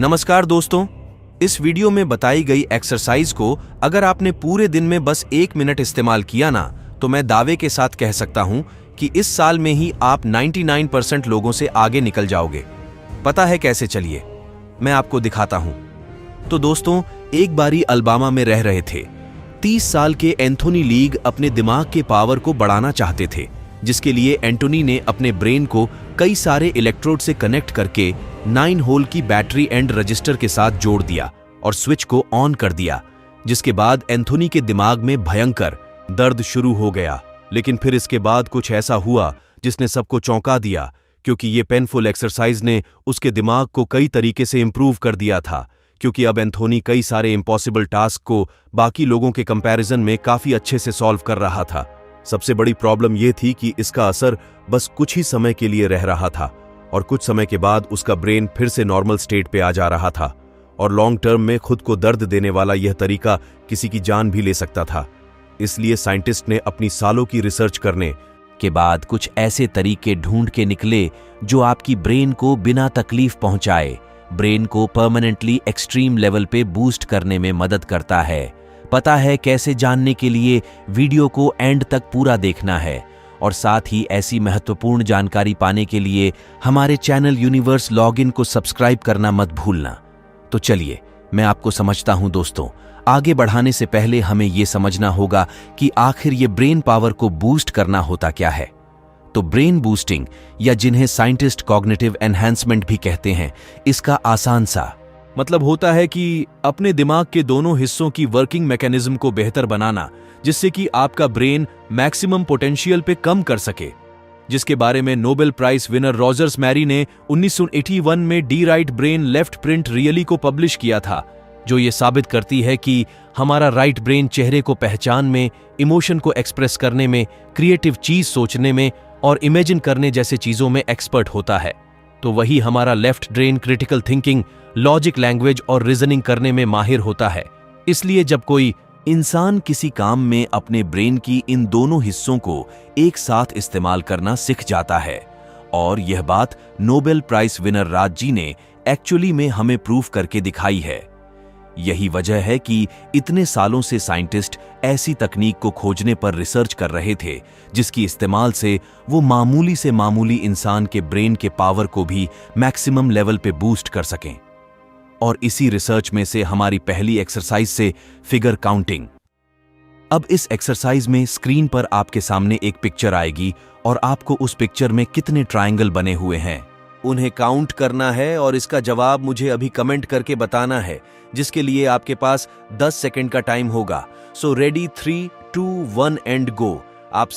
नमस्कार दोस्तों, इस वीडियो में बताई गई एक्सरसाइज को अगर आपने पूरे दिन में बस 1 मिनट इस्तेमाल किया ना, तो मैं दावे के साथ कह सकता हूं कि इस साल में ही आप 99% लोगों से आगे निकल जाओगे। पता है कैसे? चलिए मैं आपको दिखाता हूं। तो दोस्तों, एक बारी अलबामा में रह रहे थे 30 साल के एंथोनी लीग अपने दिमाग के पावर को बढ़ाना चाहते थे, जिसके लिए एंटोनी ने अपने ब्रेन को कई सारे इलेक्ट्रोड से कनेक्ट करके 9 होल की बैटरी एंड रजिस्टर के साथ जोड़ दिया और स्विच को ऑन कर दिया, जिसके बाद एंथोनी के दिमाग में भयंकर दर्द शुरू हो गया। लेकिन फिर इसके बाद कुछ ऐसा हुआ जिसने सबको चौंका दिया, क्योंकि ये पेनफुल एक्सरसाइज ने उसके दिमाग को कई तरीके से इंप्रूव कर दिया था। क्योंकि अब एंथोनी कई सारे इम्पॉसिबल टास्क को बाकी लोगों के कंपैरिजन में काफी अच्छे से सॉल्व कर रहा था। सबसे बड़ी प्रॉब्लम यह थी कि इसका असर बस कुछ ही समय के लिए रह रहा था और कुछ समय के बाद उसका ब्रेन फिर से नॉर्मल स्टेट पे आ जा रहा था और लॉन्ग टर्म में खुद को दर्द देने वाला यह तरीका किसी की जान भी ले सकता था। इसलिए साइंटिस्ट ने अपनी सालों की रिसर्च करने के बाद कुछ ऐसे तरीके ढूंढ के निकले जो आपकी ब्रेन को बिना तकलीफ पहुंचाए ब्रेन को परमानेंटली एक्सट्रीम लेवल पे बूस्ट करने में मदद करता है। पता है कैसे? जानने के लिए वीडियो को एंड तक पूरा देखना है और साथ ही ऐसी महत्वपूर्ण जानकारी पाने के लिए हमारे चैनल यूनिवर्स लॉगिन को सब्सक्राइब करना मत भूलना। तो चलिए मैं आपको समझता हूं दोस्तों। आगे बढ़ाने से पहले हमें यह समझना होगा कि आखिर ये ब्रेन पावर को बूस्ट करना होता क्या है। तो ब्रेन बूस्टिंग, या जिन्हें साइंटिस्ट कॉग्निटिव एनहांसमेंट भी कहते हैं, इसका आसान सा मतलब होता है कि अपने दिमाग के दोनों हिस्सों की वर्किंग मैकेनिज्म को बेहतर बनाना, जिससे कि आपका ब्रेन मैक्सिमम पोटेंशियल पे कम कर सके, जिसके बारे में Nobel prize winner Rogers Mary ने 1981 में the right brain left print really को पब्लिश किया था, जो ये साबित करती है कि हमारा राइट ब्रेन चेहरे को पहचान में, इमोशन को एक्सप्रेस करने में, क्रिएटिव चीज सोचने में और इमेजिन करने जैसे चीजों में एक्सपर्ट होता है, तो वही हमारा left brain critical thinking, logic, language और रीजनिंग करने में माहिर होता है। इसलिए जब कोई इंसान किसी काम में अपने ब्रेन की इन दोनों हिस्सों को एक साथ इस्तेमाल करना सीख जाता है, और यह बात Nobel prize winner Raj ji ने एक्चुअली में हमें प्रूफ करके दिखाई है। यही वजह है कि इतने सालों से साइंटिस्ट ऐसी तकनीक को खोजने पर रिसर्च कर रहे थे जिसकी इस्तेमाल से वो मामूली से मामूली इंसान के ब्रेन के पावर को भी मैक्सिमम लेवल पे बूस्ट कर सकें। और इसी रिसर्च में से हमारी पहली एक्सरसाइज से फिगर काउंटिंग। अब इस एक्सरसाइज में स्क्रीन पर आपके सामने एक पिक्चर आएगी और आपको उस पिक्चर में कितने ट्रायंगल बने हुए हैं उन्हें काउंट करना है और इसका जवाब मुझे अभी कमेंट करके बताना है, जिसके लिए आपके पास 10 सेकंड का टाइम होगा। So ready, 3, 2, 1 and go. आप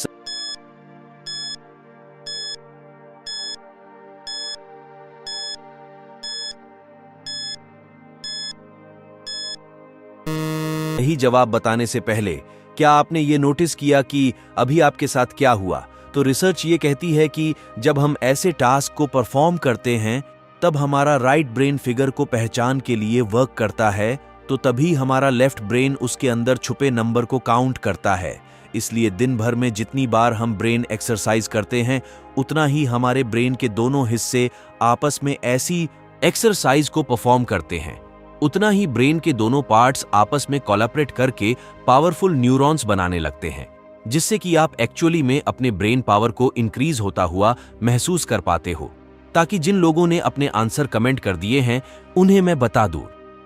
यही जवाब बताने से पहले क्या आपने ये नोटिस किया कि अभी आपके साथ क्या हुआ? तो रिसर्च ये कहती है कि जब हम ऐसे टास्क को परफॉर्म करते हैं तब हमारा राइट ब्रेन फिगर को पहचान के लिए वर्क करता है, तो तभी हमारा लेफ्ट ब्रेन उसके अंदर छुपे नंबर को काउंट करता है। इसलिए दिन भर में जितनी बार हम ब्रेन एक्सरसाइज करते हैं, उतना ही हमारे ब्रेन के दोनों हिस्से आपस में ऐसी एक्सरसाइज को परफॉर्म करते हैं, उतना ही ब्रेन के दोनों पार्ट्स आपस में कोलैबोरेट करके पावरफुल न्यूरॉन्स बनाने लगते हैं, जिससे कि आप एक्चुअली में अपने ब्रेन पावर को इंक्रीज होता हुआ महसूस कर पाते हो। ताकि जिन लोगों ने अपने आंसर कमेंट कर दिए हैं उन्हें मैं बता दूं,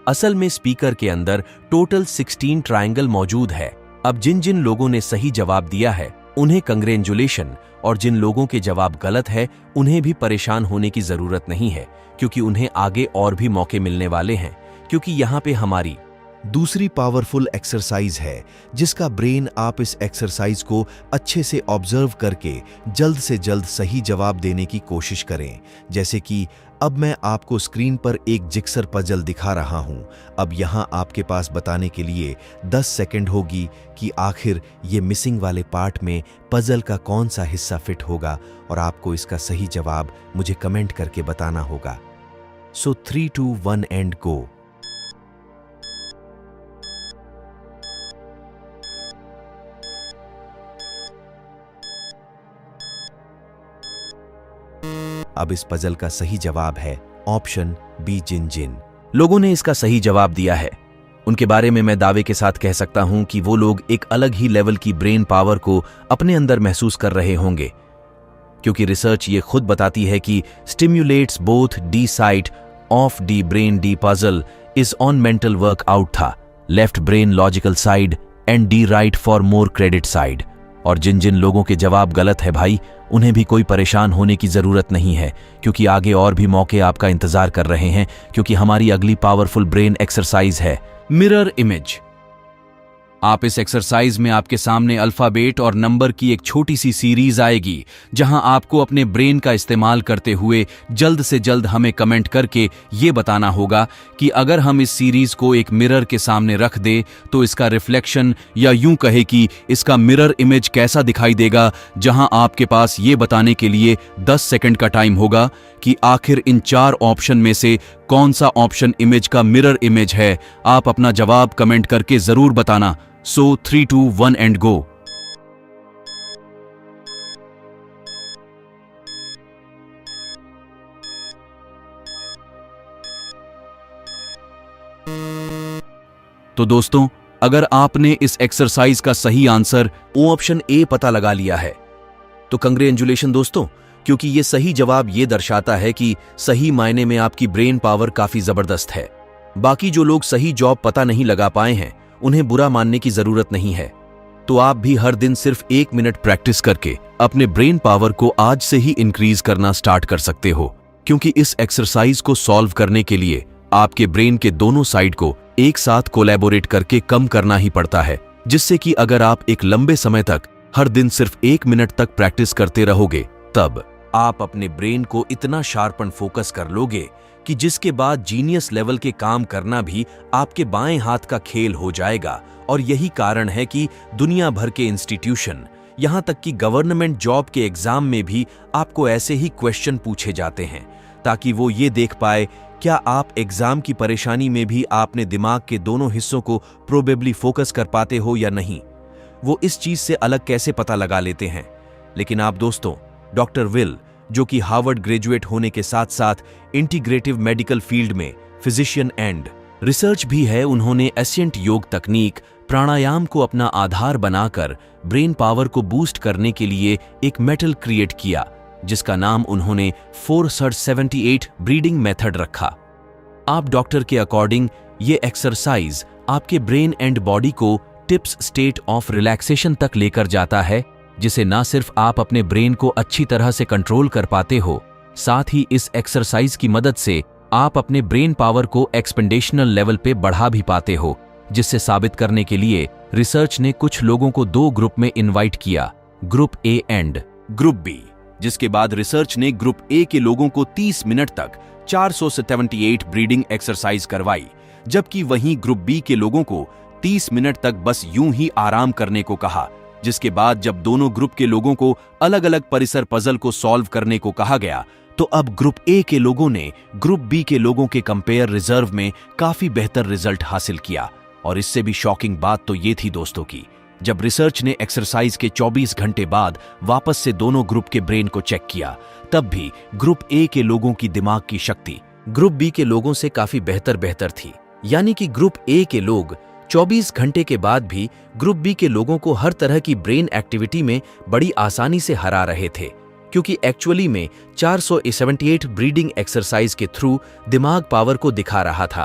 असल में स्पीकर के अंदर टोटल 16 ट्रायंगल मौजूद है। अब जिन जिन लोगों ने सही जवाब दिया है उन्हें कंग्रेचुलेशन, और जिन लोगों के जवाब गलत है उन्हें भी परेशान होने की जरूरत नहीं है, क्योंकि उन्हें आगे और भी मौके मिलने वाले हैं। क्योंकि यहाँ पे हमारी दूसरी पावरफुल एक्सरसाइज है, जिसका ब्रेन आप इस एक्सरसाइज को अच्छे से ऑब्जर्व करके जल्द से जल्द सही जवाब देने की कोशिश करें। जैसे कि अब मैं आपको स्क्रीन पर एक जिक्सर पजल दिखा रहा हूं। अब यहां आपके पास बताने के लिए 10 सेकंड होगी कि आखिर ये मिसिंग वाले पार्ट में पजल का कौन सा हिस्सा फिट होगा, और आपको इसका सही जवाब मुझे कमेंट करके बताना होगा। सो 3, 2, 1 एंड गो। अब इस पजल का सही जवाब है ऑप्शन बी, जिन जिन। लोगों ने इसका सही जवाब दिया है। उनके बारे में मैं दावे के साथ कह सकता हूं कि वो लोग एक अलग ही लेवल की ब्रेन पावर को अपने अंदर महसूस कर रहे होंगे, क्योंकि रिसर्च ये खुद बताती है कि stimulates both the side of the brain the puzzle is on mental work out था, left brain logical side and the right for more credit side. और जिन जिन लोगों के जवाब गलत है भाई, उन्हें भी कोई परेशान होने की जरूरत नहीं है, क्योंकि आगे और भी मौके आपका इंतजार कर रहे हैं, क्योंकि हमारी अगली पावरफुल ब्रेन एक्सरसाइज है मिरर इमेज। आप इस एक्सरसाइज में आपके सामने अल्फाबेट और नंबर की एक छोटी सी सीरीज आएगी, जहां आपको अपने ब्रेन का इस्तेमाल करते हुए जल्द से जल्द हमें कमेंट करके ये बताना होगा कि अगर हम इस सीरीज को एक मिरर के सामने रख दे तो इसका रिफ्लेक्शन, या यूं कहे कि इसका मिरर इमेज कैसा दिखाई देगा, जहां आपके पास ये बताने के लिए 10 सेकंड का टाइम होगा कि आखिर इन 4 ऑप्शन में से कौन सा ऑप्शन इमेज का मिरर इमेज है। आप अपना जवाब कमेंट करके जरूर बताना। So 3, 2, 1 and go। तो दोस्तों, अगर आपने इस एक्सरसाइज का सही आंसर ऑप्शन ए पता लगा लिया है तो कंग्रेचुलेशन दोस्तों, क्योंकि ये सही जवाब ये दर्शाता है कि सही मायने में आपकी ब्रेन पावर काफी जबरदस्त है। बाकी जो लोग सही जॉब पता नहीं लगा पाए हैं, उन्हें बुरा मानने की जरूरत नहीं है। तो आप भी हर दिन सिर्फ 1 मिनट प्रैक्टिस करके अपने ब्रेन पावर को आज से ही इंक्रीज करना स्टार्ट कर सकते हो, क्योंकि इस एक्सरसाइज को सॉल्व करने के लिए आपके ब्रेन के दोनों साइड को एक साथ कोलैबोरेट करके कम करना ही पड़ता है, जिससे कि अगर आप एक लंबे समय तक हर दिन सिर्फ 1 मिनट तक प्रैक्टिस करते रहोगे, तब आप अपने ब्रेन को इतना शार्पन फोकस कर लोगे कि जिसके बाद जीनियस लेवल के काम करना भी आपके बाएं हाथ का खेल हो जाएगा। और यही कारण है कि दुनिया भर के इंस्टीट्यूशन, यहां तक कि गवर्नमेंट जॉब के एग्जाम में भी आपको ऐसे ही क्वेश्चन पूछे जाते हैं, ताकि वो ये देख पाए क्या आप एग्जाम की परेशानी में भी आपने दिमाग के दोनों हिस्सों को प्रोबेबली फोकस कर पाते हो या नहीं। वो इस चीज से अलग कैसे पता लगा लेते हैं। लेकिन आप दोस्तों, डॉक्टर विल, जो कि हार्वर्ड ग्रेजुएट होने के साथ साथ इंटीग्रेटिव मेडिकल फील्ड में फिजिशियन एंड रिसर्च भी है, उन्होंने एशियंट योग तकनीक प्राणायाम को अपना आधार बनाकर ब्रेन पावर को बूस्ट करने के लिए एक मेटल क्रिएट किया, जिसका नाम उन्होंने 478 ब्रीडिंग मेथड रखा। आप डॉक्टर के अकॉर्डिंग ये एक्सरसाइज आपके ब्रेन एंड बॉडी को टिप्स स्टेट ऑफ रिलैक्सेशन तक लेकर जाता है, जिसे ना सिर्फ आप अपने ब्रेन को अच्छी तरह से कंट्रोल कर पाते हो, साथ ही इस एक्सरसाइज की मदद से आप अपने ब्रेन पावर को एक्सपेंडेशनल लेवल पे बढ़ा भी पाते हो, जिससे साबित करने के लिए रिसर्च ने कुछ लोगों को 2 ग्रुप में इनवाइट किया, group A and group B, जिसके बाद रिसर्च ने ग्रुप ए के लोगों को 30 मिनट तक 478 ब्रीडिंग एक्सरसाइज करवाई, जबकि वहीं ग्रुप बी के लोगों को 30 मिनट तक बस यूं ही आराम करने को कहा। जिसके बाद जब दोनों ग्रुप के लोगों को अलग अलग परिसर पजल को सॉल्व करने को कहा गया, तो अब ग्रुप ए के लोगों ने ग्रुप बी के लोगों के कंपेयर रिजर्व में काफी बेहतर रिजल्ट हासिल किया। और इससे भी शॉकिंग बात तो ये थी दोस्तों की जब रिसर्च ने एक्सरसाइज के 24 घंटे बाद वापस से दोनों ग्रुप के ब्रेन को चेक किया, तब भी ग्रुप ए के लोगों की दिमाग की शक्ति ग्रुप बी के लोगों से काफी बेहतर थी। यानी कि ग्रुप ए के लोग 24 घंटे के बाद भी ग्रुप बी के लोगों को हर तरह की ब्रेन एक्टिविटी में बड़ी आसानी से हरा रहे थे, क्योंकि एक्चुअली में 478 ब्रीडिंग एक्सरसाइज के थ्रू दिमाग पावर को दिखा रहा था।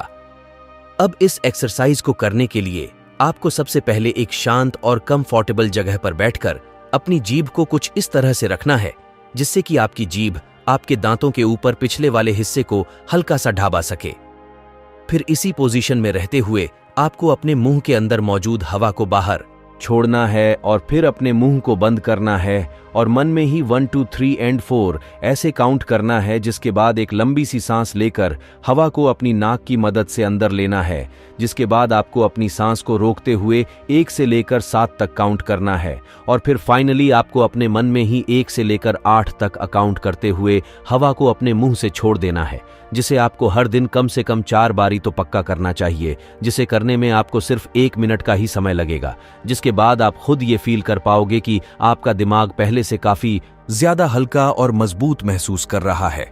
अब इस एक्सरसाइज को करने के लिए आपको सबसे पहले एक शांत और कंफर्टेबल जगह पर बैठकर अपनी जीभ को कुछ इस तरह से रखना है जिससे कि आपकी जीभ आपके दांतों के ऊपर पिछले वाले हिस्से को हल्का सा ढाबा सके। फिर इसी पोजीशन में रहते हुए आपको अपने मुंह के अंदर मौजूद हवा को बाहर छोड़ना है और फिर अपने मुंह को बंद करना है और मन में ही 1 2 3 एंड 4 ऐसे काउंट करना है, जिसके बाद एक लंबी सी सांस लेकर हवा को अपनी नाक की मदद से अंदर लेना है, जिसके बाद आपको अपनी सांस को रोकते हुए 1 से लेकर 7 तक काउंट करना है और फिर फाइनली आपको अपने मन में ही 1 से लेकर 8 तक अकाउंट करते हुए हवा को अपने मुंह से छोड़ देना है, जिसे आपको हर दिन कम से कम 4 बारी तो पक्का करना चाहिए, जिसे करने में आपको सिर्फ 1 मिनट का ही समय लगेगा, जिसके बाद आप खुद ये फील कर पाओगे कि आपका दिमाग पहले से काफी ज्यादा हल्का और मजबूत महसूस कर रहा है।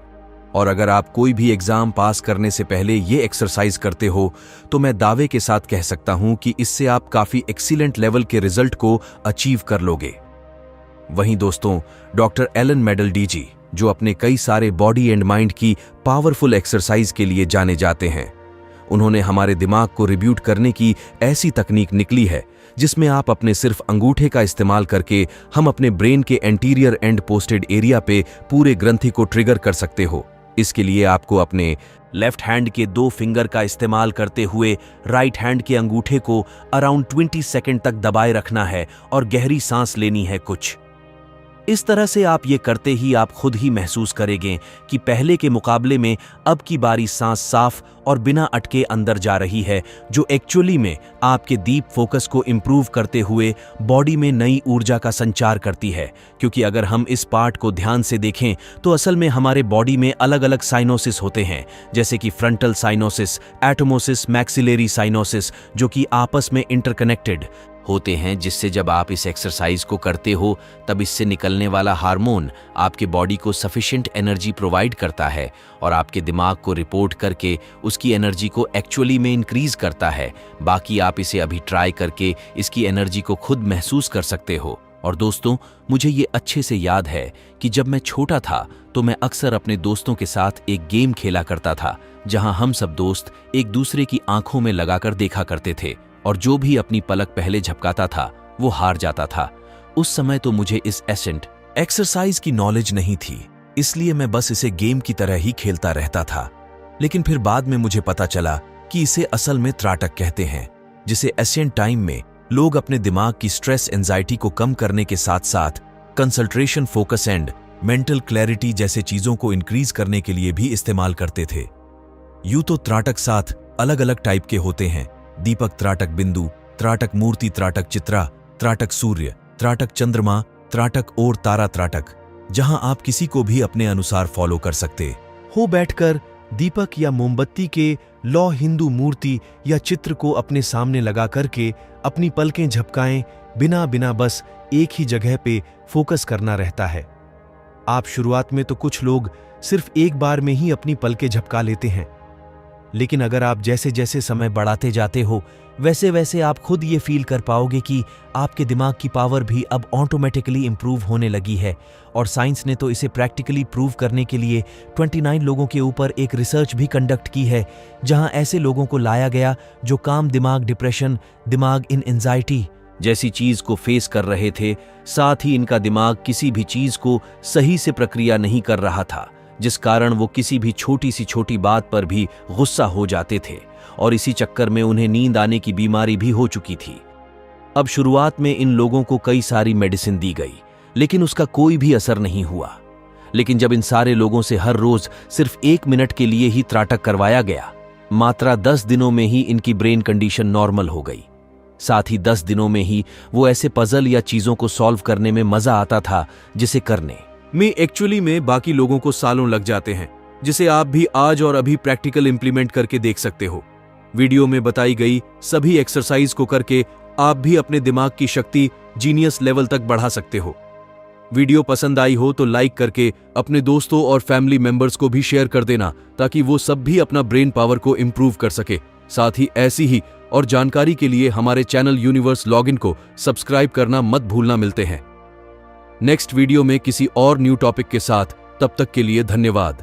और अगर आप कोई भी एग्जाम पास करने से पहले ये एक्सरसाइज करते हो तो मैं दावे के साथ कह सकता हूं कि इससे आप काफी एक्सीलेंट लेवल के रिजल्ट को अचीव कर लोगे। वहीं दोस्तों, डॉक्टर एलन मेडलडी जी, जो अपने कई सारे बॉडी एंड माइंड की पावरफुल एक्सरसाइज के लिए जाने जाते हैं, उन्होंने हमारे दिमाग को रिब्यूट करने की ऐसी तकनीक निकली है जिसमें आप अपने सिर्फ अंगूठे का इस्तेमाल करके हम अपने ब्रेन के एंटीरियर एंड पोस्टेड एरिया पे पूरे ग्रंथि को ट्रिगर कर सकते हो। इसके लिए आपको अपने लेफ्ट हैंड के 2 फिंगर का इस्तेमाल करते हुए राइट हैंड के अंगूठे को अराउंड 20 सेकंड तक दबाए रखना है और गहरी सांस लेनी है कुछ इस तरह से। आप ये करते ही आप खुद ही महसूस करेंगे कि पहले के मुकाबले में अब की बारी सांस साफ और बिना अटके अंदर जा रही है, जो एक्चुअली में आपके डीप फोकस को इंप्रूव करते हुए बॉडी में नई ऊर्जा का संचार करती है। क्योंकि अगर हम इस पार्ट को ध्यान से देखें तो असल में हमारे बॉडी में अलग अलग साइनोसिस होते हैं, जैसे कि फ्रंटल साइनोसिस, एटमोसिस, मैक्सिलरी साइनोसिस, जो कि आपस में इंटरकनेक्टेड होते हैं, जिससे जब आप इस एक्सरसाइज को करते हो तब इससे निकलने वाला हार्मोन आपके बॉडी को सफिशिएंट एनर्जी प्रोवाइड करता है और आपके दिमाग को रिपोर्ट करके उसकी एनर्जी को एक्चुअली में इंक्रीज करता है। बाकी आप इसे अभी ट्राई करके इसकी एनर्जी को खुद महसूस कर सकते हो। और दोस्तों, मुझे ये अच्छे से याद है कि जब मैं छोटा था तो मैं अक्सर अपने दोस्तों के साथ एक गेम खेला करता था, जहां हम सब दोस्त एक दूसरे की आंखों में लगाकर देखा करते थे और जो भी अपनी पलक पहले झपकाता था वो हार जाता था। उस समय तो मुझे इस एसेंट एक्सरसाइज की नॉलेज नहीं थी, इसलिए मैं बस इसे गेम की तरह ही खेलता रहता था। लेकिन फिर बाद में मुझे पता चला कि इसे असल में त्राटक कहते हैं, जिसे एशियन टाइम में लोग अपने दिमाग की स्ट्रेस एंजाइटी को कम करने के साथ साथ concentration, focus and mental clarity जैसे चीजों को इंक्रीज करने के लिए भी इस्तेमाल करते थे। यूं तो त्राटक 7 अलग अलग टाइप के होते हैं: दीपक त्राटक बिंदु, त्राटक मूर्ति, त्राटक चित्रा, त्राटक सूर्य, त्राटक चंद्रमा, त्राटक और तारा त्राटक, जहां आप किसी को भी अपने अनुसार फॉलो कर सकते हो। बैठकर दीपक या मोमबत्ती के लौ हिंदू मूर्ति या चित्र को अपने सामने लगा करके अपनी पलकें झपकाएं, बिना बस एक ही जगह पे फोकस करना रहता है। आप शुरुआत में तो कुछ लोग सिर्फ एक बार में ही अपनी पलकें झपका लेते हैं, लेकिन अगर आप जैसे जैसे समय बढ़ाते जाते हो वैसे वैसे आप खुद ये फील कर पाओगे कि आपके दिमाग की पावर भी अब ऑटोमेटिकली इंप्रूव होने लगी है। और साइंस ने तो इसे प्रैक्टिकली प्रूव करने के लिए 29 लोगों के ऊपर एक रिसर्च भी कंडक्ट की है, जहां ऐसे लोगों को लाया गया जो काम दिमाग डिप्रेशन, दिमाग इन एंजाइटी जैसी चीज को फेस कर रहे थे, साथ ही इनका दिमाग किसी भी चीज को सही से प्रक्रिया नहीं कर रहा था, जिस कारण वो किसी भी छोटी सी छोटी बात पर भी गुस्सा हो जाते थे और इसी चक्कर में उन्हें नींद आने की बीमारी भी हो चुकी थी। अब शुरुआत में इन लोगों को कई सारी मेडिसिन दी गई, लेकिन उसका कोई भी असर नहीं हुआ। लेकिन जब इन सारे लोगों से हर रोज सिर्फ 1 मिनट के लिए ही त्राटक करवाया गया, मात्र 10 दिनों में ही इनकी ब्रेन कंडीशन नॉर्मल हो गई। साथ ही 10 दिनों में ही वो ऐसे पजल या चीजों को सॉल्व करने में मजा आता था जिसे करने में एक्चुअली में बाकी लोगों को सालों लग जाते हैं, जिसे आप भी आज और अभी प्रैक्टिकल इंप्लीमेंट करके देख सकते हो। वीडियो में बताई गई सभी एक्सरसाइज को करके आप भी अपने दिमाग की शक्ति जीनियस लेवल तक बढ़ा सकते हो। वीडियो पसंद आई हो तो लाइक करके अपने दोस्तों और फैमिली मेंबर्स को भी शेयर कर देना, ताकि वो सब भी अपना ब्रेन पावर को इंप्रूव कर सके। साथ ही ऐसी ही और जानकारी के लिए हमारे चैनल यूनिवर्स लॉगिन को सब्सक्राइब करना मत भूलना। मिलते हैं नेक्स्ट वीडियो में किसी और न्यू टॉपिक के साथ। तब तक के लिए धन्यवाद।